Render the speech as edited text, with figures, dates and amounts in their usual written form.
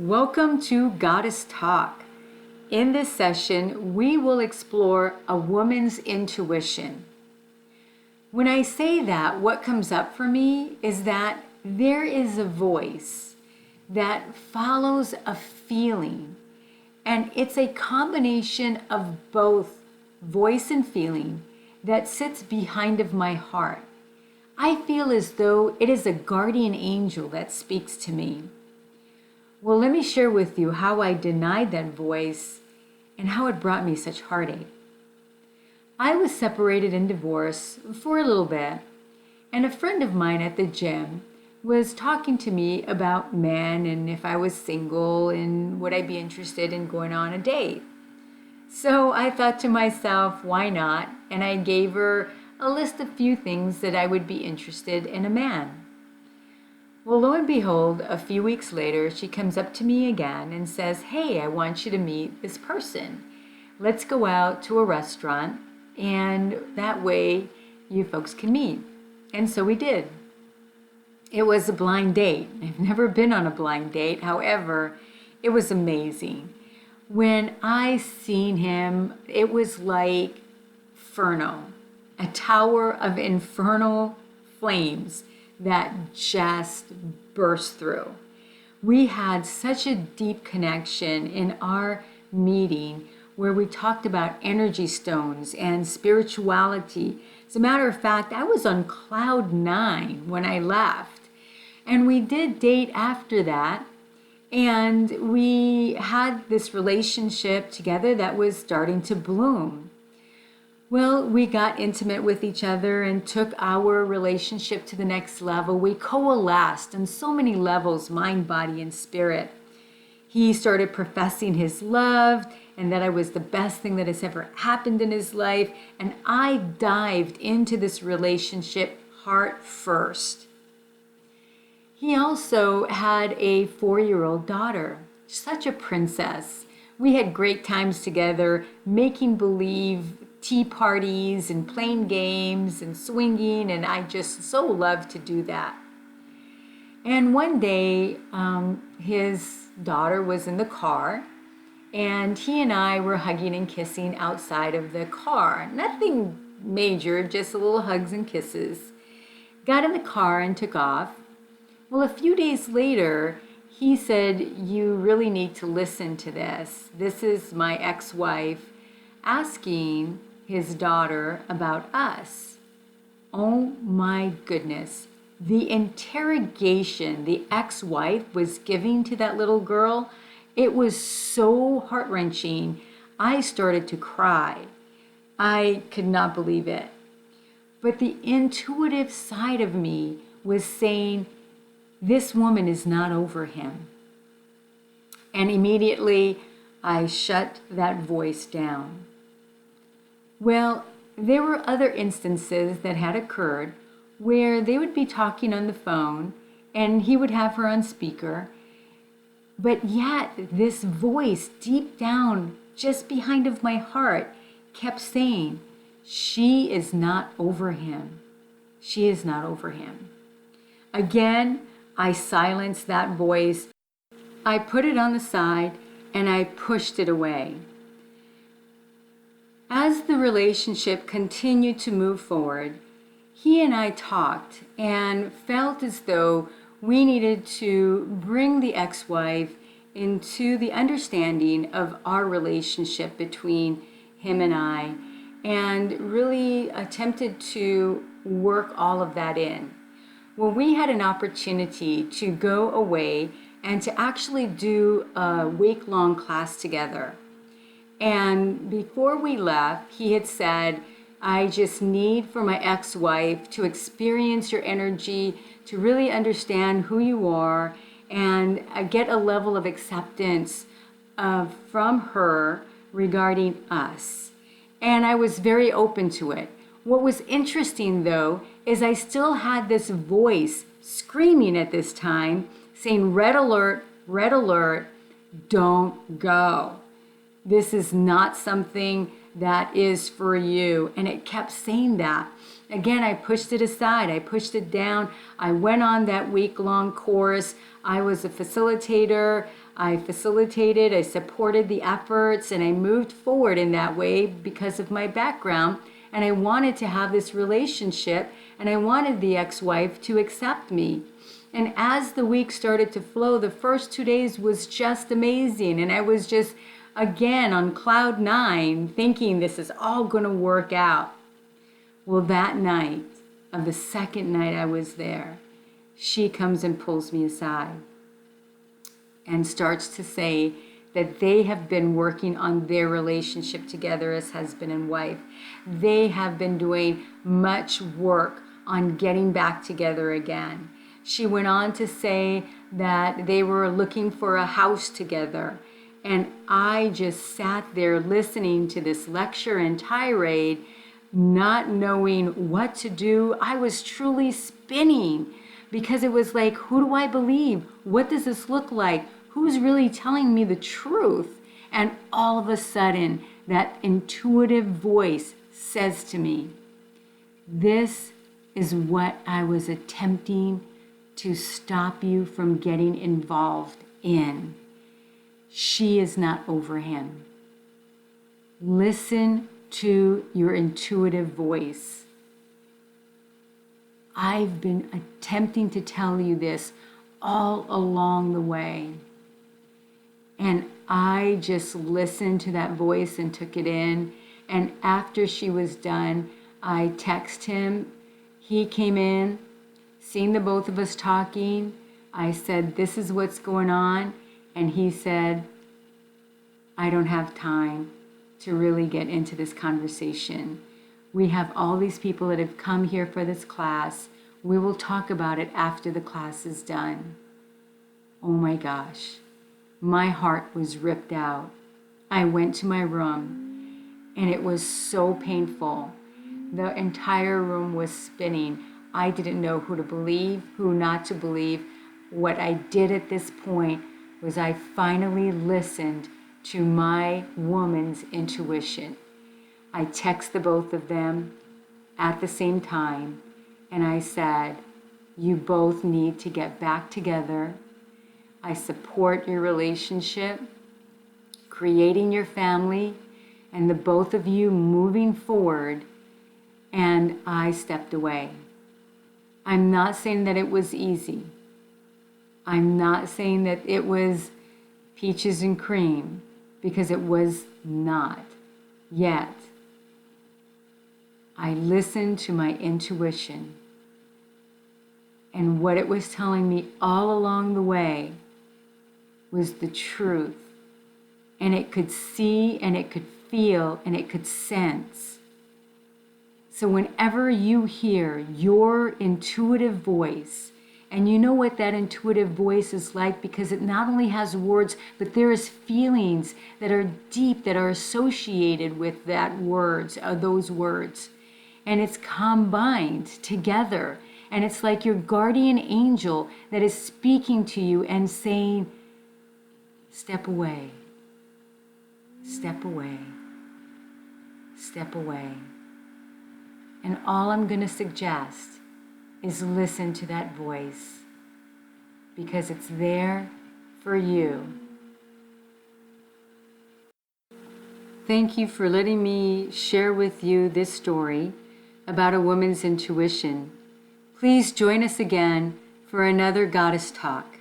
Welcome to Goddess Talk. In this session, we will explore a woman's intuition. When I say that, what comes up for me is that there is a voice that follows a feeling, and it's a combination of both voice and feeling that sits behind of my heart. I feel as though it is a guardian angel that speaks to me. Well, let me share with you how I denied that voice and how it brought me such heartache. I was separated and divorced for a little bit, and a friend of mine at the gym was talking to me about men and if I was single and would I be interested in going on a date. So I thought to myself, why not? And I gave her a list of few things that I would be interested in a man. Well, lo and behold, a few weeks later, she comes up to me again and says, hey, I want you to meet this person. Let's go out to a restaurant, and that way you folks can meet. And so we did. It was a blind date. I've never been on a blind date. However, it was amazing. When I seen him, it was like Inferno, a tower of infernal flames that just burst through. We had such a deep connection in our meeting where we talked about energy stones and spirituality. As a matter of fact, I was on cloud 9 when I left. And we did date after that. And we had this relationship together that was starting to bloom. Well, we got intimate with each other and took our relationship to the next level. We coalesced on so many levels, mind, body, and spirit. He started professing his love and that I was the best thing that has ever happened in his life. And I dived into this relationship heart first. He also had a 4-year-old daughter, such a princess. We had great times together, making believe tea parties and playing games and swinging, and I just so loved to do that. And one day, his daughter was in the car, and he and I were hugging and kissing outside of the car. Nothing major, just a little hugs and kisses. Got in the car and took off. Well, a few days later, he said, you really need to listen to this. This is my ex-wife asking his daughter about us. Oh my goodness. The interrogation the ex-wife was giving to that little girl, it was so heart-wrenching. I started to cry. I could not believe it. But the intuitive side of me was saying, this woman is not over him. And immediately I shut that voice down. Well, there were other instances that had occurred where they would be talking on the phone and he would have her on speaker, but yet this voice deep down just behind of my heart kept saying, she is not over him. She is not over him. Again, I silenced that voice. I put it on the side and I pushed it away. As the relationship continued to move forward, he and I talked and felt as though we needed to bring the ex-wife into the understanding of our relationship between him and I, and really attempted to work all of that in. Well, we had an opportunity to go away and to actually do a week-long class together. And before we left, he had said, I just need for my ex-wife to experience your energy, to really understand who you are, and get a level of acceptance from her regarding us. And I was very open to it. What was interesting, though, is I still had this voice screaming at this time, saying, red alert, don't go. This is not something that is for you. And it kept saying that. Again, I pushed it aside. I pushed it down. I went on that week-long course. I was a facilitator. I facilitated, I supported the efforts, and I moved forward in that way because of my background. And I wanted to have this relationship, and I wanted the ex-wife to accept me. And as the week started to flow, the first 2 days was just amazing. And I was just, again, on cloud 9, thinking this is all going to work out. Well, that night, of the second night I was there, she comes and pulls me aside and starts to say that they have been working on their relationship together as husband and wife. They have been doing much work on getting back together again. She went on to say that they were looking for a house together. And I just sat there listening to this lecture and tirade, not knowing what to do. I was truly spinning because it was like, who do I believe? What does this look like? Who's really telling me the truth? And all of a sudden, that intuitive voice says to me, this is what I was attempting to stop you from getting involved in. She is not over him. Listen to your intuitive voice. I've been attempting to tell you this all along the way. And I just listened to that voice and took it in. And after she was done, I texted him. He came in, seen the both of us talking. I said, this is what's going on. And he said, I don't have time to really get into this conversation. We have all these people that have come here for this class. We will talk about it after the class is done. Oh my gosh, my heart was ripped out. I went to my room and it was so painful. The entire room was spinning. I didn't know who to believe, who not to believe. What I did at this point was I finally listened to my woman's intuition. I texted the both of them at the same time, and I said, you both need to get back together. I support your relationship, creating your family, and the both of you moving forward, and I stepped away. I'm not saying that it was easy. I'm not saying that it was peaches and cream, because it was not yet. I listened to my intuition, and what it was telling me all along the way was the truth. And it could see, and it could feel, and it could sense. So whenever you hear your intuitive voice, and you know what that intuitive voice is like, because it not only has words, but there is feelings that are deep, that are associated with that words, those words. And it's combined together. And it's like your guardian angel that is speaking to you and saying, step away, step away, step away. And all I'm going to suggest is listen to that voice, because it's there for you. Thank you for letting me share with you this story about a woman's intuition. Please join us again for another Goddess Talk.